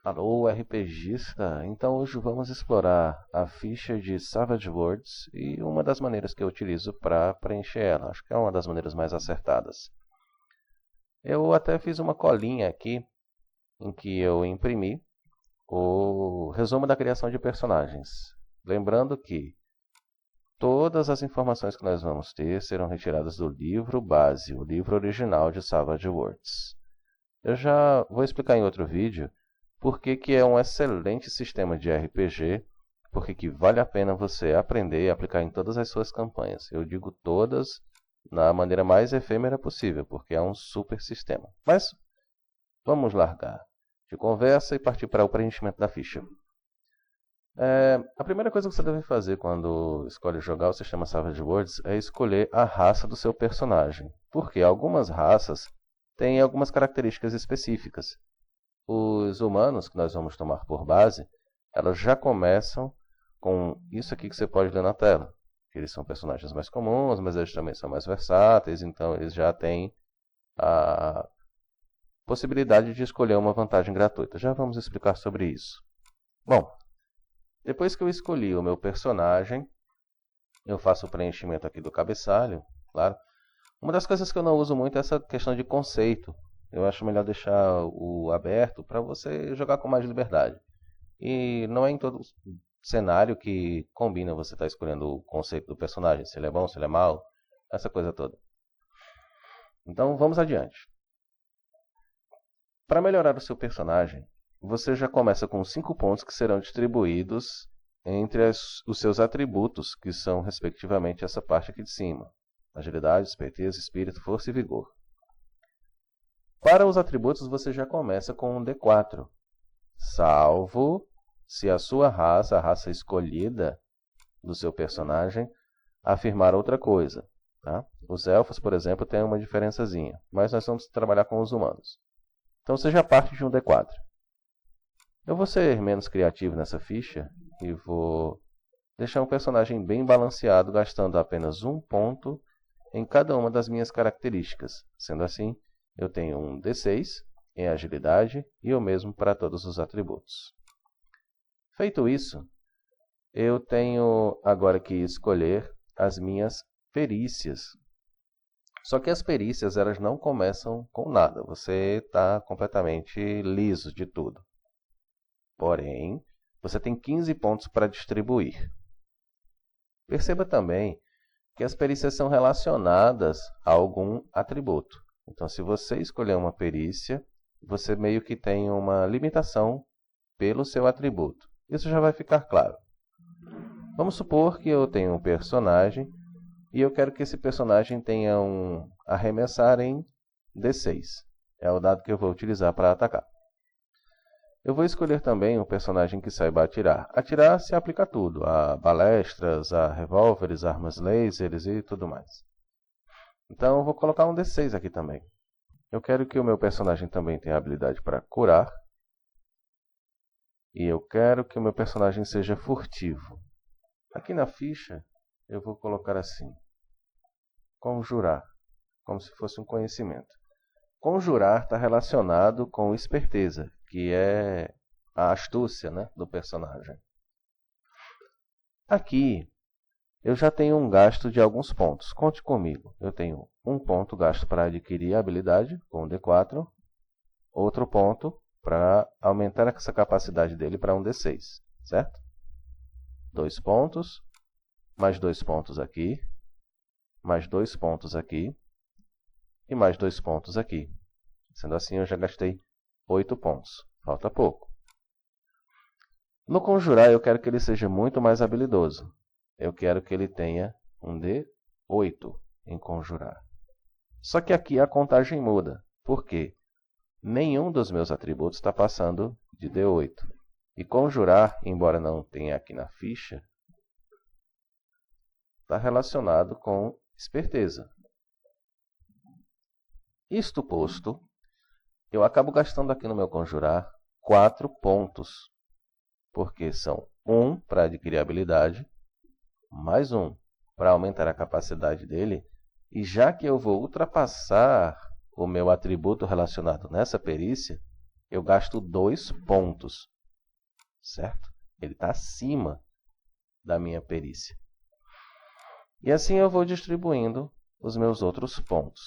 Alô, RPGista! Então hoje vamos explorar a ficha de Savage Worlds e uma das maneiras que eu utilizo para preencher ela. Acho que é uma das maneiras mais acertadas. Eu até fiz uma colinha aqui em que eu imprimi o resumo da criação de personagens. Lembrando que todas as informações que nós vamos ter serão retiradas do livro base, o livro original de Savage Worlds. Eu já vou explicar em outro vídeo por que é um excelente sistema de RPG, por que vale a pena você aprender e aplicar em todas as suas campanhas. Eu digo todas na maneira mais efêmera possível, porque é um super sistema. Mas vamos largar de conversa e partir para o preenchimento da ficha. A primeira coisa que você deve fazer quando escolhe jogar o sistema Savage Worlds é escolher a raça do seu personagem, porque algumas raças têm algumas características específicas. Os humanos, que nós vamos tomar por base, elas já começam com isso aqui que você pode ler na tela. Eles são personagens mais comuns, mas eles também são mais versáteis, então eles já têm a possibilidade de escolher uma vantagem gratuita. Já vamos explicar sobre isso. Bom, depois que eu escolhi o meu personagem, eu faço o preenchimento aqui do cabeçalho, claro. Uma das coisas que eu não uso muito é essa questão de conceito. Eu acho melhor deixar o aberto para você jogar com mais liberdade. E não é em todo cenário que combina você estar escolhendo o conceito do personagem, se ele é bom, se ele é mau, essa coisa toda. Então vamos adiante. Para melhorar o seu personagem, você já começa com 5 pontos que serão distribuídos entre os seus atributos, que são respectivamente essa parte aqui de cima. Agilidade, esperteza, espírito, força e vigor. Para os atributos, você já começa com um D4, salvo se a sua raça, a raça escolhida do seu personagem, afirmar outra coisa. Tá? Os elfos, por exemplo, têm uma diferençazinha, mas nós vamos trabalhar com os humanos. Então você já parte de um D4. Eu vou ser menos criativo nessa ficha e vou deixar um personagem bem balanceado, gastando apenas um ponto em cada uma das minhas características. Sendo assim, eu tenho um D6 em agilidade e o mesmo para todos os atributos. Feito isso, eu tenho agora que escolher as minhas perícias. Só que as perícias elas não começam com nada, você está completamente liso de tudo. Porém, você tem 15 pontos para distribuir. Perceba também que as perícias são relacionadas a algum atributo. Então, se você escolher uma perícia, você meio que tem uma limitação pelo seu atributo. Isso já vai ficar claro. Vamos supor que eu tenho um personagem e eu quero que esse personagem tenha um arremessar em D6. É o dado que eu vou utilizar para atacar. Eu vou escolher também um personagem que saiba atirar. Atirar se aplica a tudo, a balestras, a revólveres, armas lasers e tudo mais. Então eu vou colocar um D6 aqui também. Eu quero que o meu personagem também tenha habilidade para curar. E eu quero que o meu personagem seja furtivo. Aqui na ficha eu vou colocar assim. Conjurar, como se fosse um conhecimento. Conjurar está relacionado com esperteza, que é a astúcia, né, do personagem. Aqui eu já tenho um gasto de alguns pontos. Conte comigo. Eu tenho um ponto gasto para adquirir a habilidade, com um D4. Outro ponto para aumentar essa capacidade dele para um D6, certo? 2 pontos, mais 2 pontos aqui, mais 2 pontos aqui e mais 2 pontos aqui. Sendo assim, eu já gastei 8 pontos. Falta pouco. No conjurar, eu quero que ele seja muito mais habilidoso. Eu quero que ele tenha um D8 em conjurar. Só que aqui a contagem muda. Por quê? Nenhum dos meus atributos está passando de D8. E conjurar, embora não tenha aqui na ficha, está relacionado com esperteza. Isto posto, eu acabo gastando aqui no meu conjurar 4 pontos. Porque são 1 para adquirir habilidade, mais 1 para aumentar a capacidade dele. E já que eu vou ultrapassar o meu atributo relacionado nessa perícia, eu gasto 2 pontos, certo? Ele está acima da minha perícia. E assim eu vou distribuindo os meus outros pontos.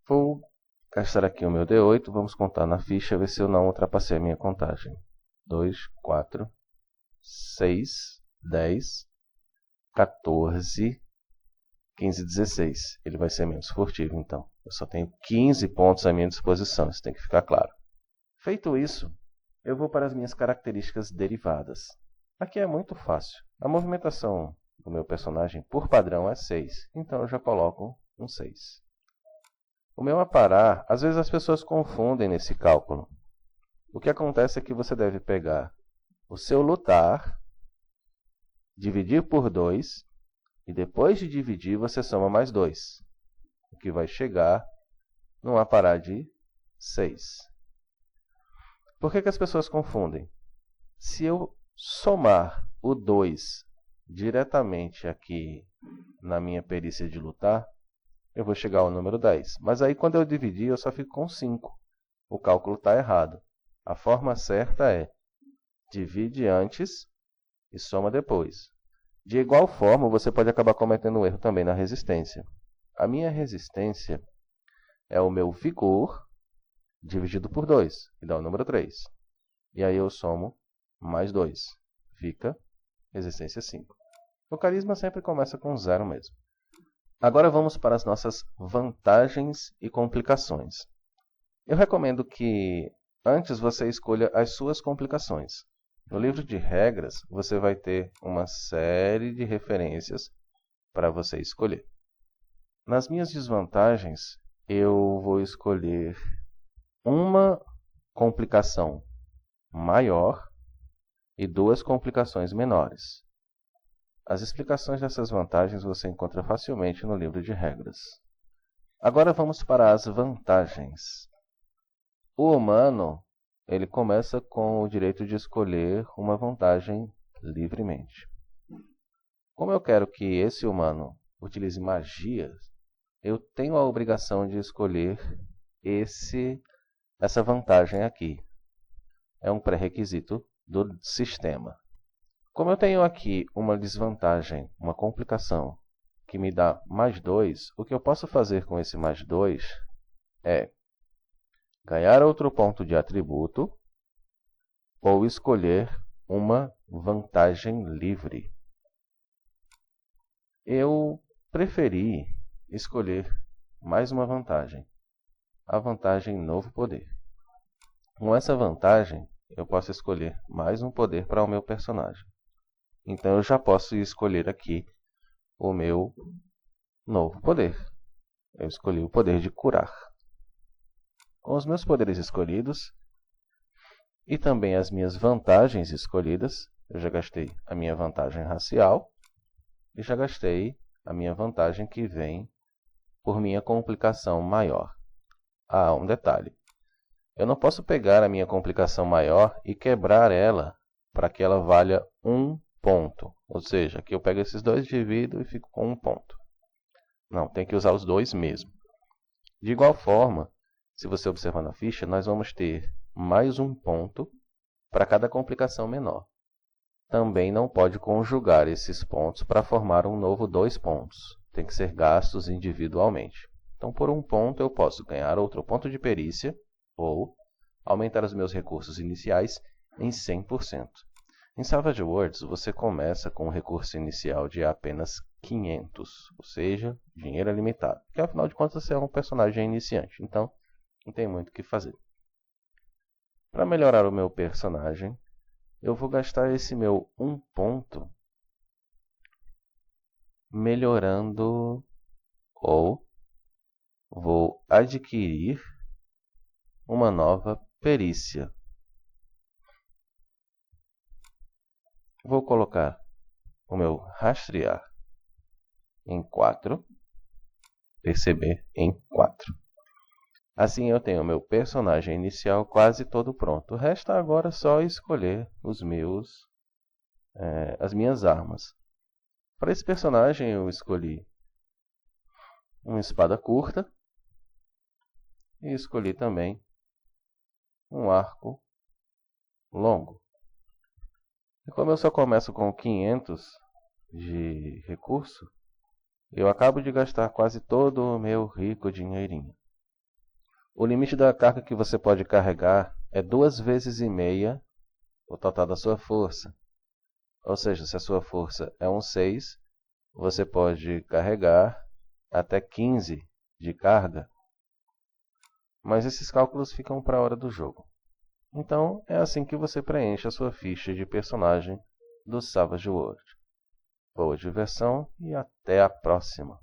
Vou gastar aqui o meu D8, vamos contar na ficha, ver se eu não ultrapassei a minha contagem. 2, 4, 6, 10, 14, 15, 16. Ele vai ser menos furtivo, então. Eu só tenho 15 pontos à minha disposição, isso tem que ficar claro. Feito isso, eu vou para as minhas características derivadas. Aqui é muito fácil. A movimentação do meu personagem, por padrão, é 6. Então eu já coloco um 6. O meu aparar, às vezes as pessoas confundem nesse cálculo. O que acontece é que você deve pegar o seu lutar, dividir por 2, e depois de dividir você soma mais 2. O que vai chegar num aparar de 6. Por que as pessoas confundem? Se eu somar o 2 diretamente aqui na minha perícia de lutar, eu vou chegar ao número 10. Mas aí quando eu dividir, eu só fico com 5. O cálculo está errado. A forma certa é divide antes e soma depois. De igual forma, você pode acabar cometendo um erro também na resistência. A minha resistência é o meu vigor dividido por 2, que dá o número 3. E aí eu somo mais 2. Fica resistência 5. O carisma sempre começa com 0 mesmo. Agora vamos para as nossas vantagens e complicações. Eu recomendo que antes você escolha as suas complicações. No livro de regras, você vai ter uma série de referências para você escolher. Nas minhas desvantagens, eu vou escolher uma complicação maior e 2 complicações menores. As explicações dessas vantagens você encontra facilmente no livro de regras. Agora vamos para as vantagens. O humano, ele começa com o direito de escolher uma vantagem livremente. Como eu quero que esse humano utilize magias, eu tenho a obrigação de escolher essa vantagem aqui. É um pré-requisito do sistema. Como eu tenho aqui uma desvantagem, uma complicação, que me dá mais 2, o que eu posso fazer com esse mais 2 é ganhar outro ponto de atributo ou escolher uma vantagem livre. Eu preferi escolher mais uma vantagem, a vantagem Novo Poder. Com essa vantagem, eu posso escolher mais um poder para o meu personagem. Então eu já posso escolher aqui o meu novo poder. Eu escolhi o poder de curar. Com os meus poderes escolhidos e também as minhas vantagens escolhidas, eu já gastei a minha vantagem racial e já gastei a minha vantagem que vem por minha complicação maior. Ah, um detalhe. Eu não posso pegar a minha complicação maior e quebrar ela para que ela valha 1 ponto. Ou seja, aqui eu pego esses 2, divido e fico com 1 ponto. Não, tem que usar os 2 mesmo. De igual forma, se você observar na ficha, nós vamos ter mais 1 ponto para cada complicação menor. Também não pode conjugar esses pontos para formar um novo 2 pontos. Tem que ser gastos individualmente. Então, por 1 ponto, eu posso ganhar outro ponto de perícia ou aumentar os meus recursos iniciais em 100%. Em Savage Worlds, você começa com um recurso inicial de apenas 500, ou seja, dinheiro limitado. Porque, afinal de contas, você é um personagem iniciante, então não tem muito o que fazer. Para melhorar o meu personagem, eu vou gastar esse meu 1 ponto melhorando ou vou adquirir uma nova perícia. Vou colocar o meu rastrear em 4, perceber em 4. Assim eu tenho o meu personagem inicial quase todo pronto. Resta agora só escolher as minhas armas. Para esse personagem eu escolhi uma espada curta e escolhi também um arco longo. E como eu só começo com 500 de recurso, eu acabo de gastar quase todo o meu rico dinheirinho. O limite da carga que você pode carregar é 2,5 vezes o total da sua força. Ou seja, se a sua força é um 6, você pode carregar até 15 de carga. Mas esses cálculos ficam para a hora do jogo. Então, é assim que você preenche a sua ficha de personagem do Savage World. Boa diversão e até a próxima!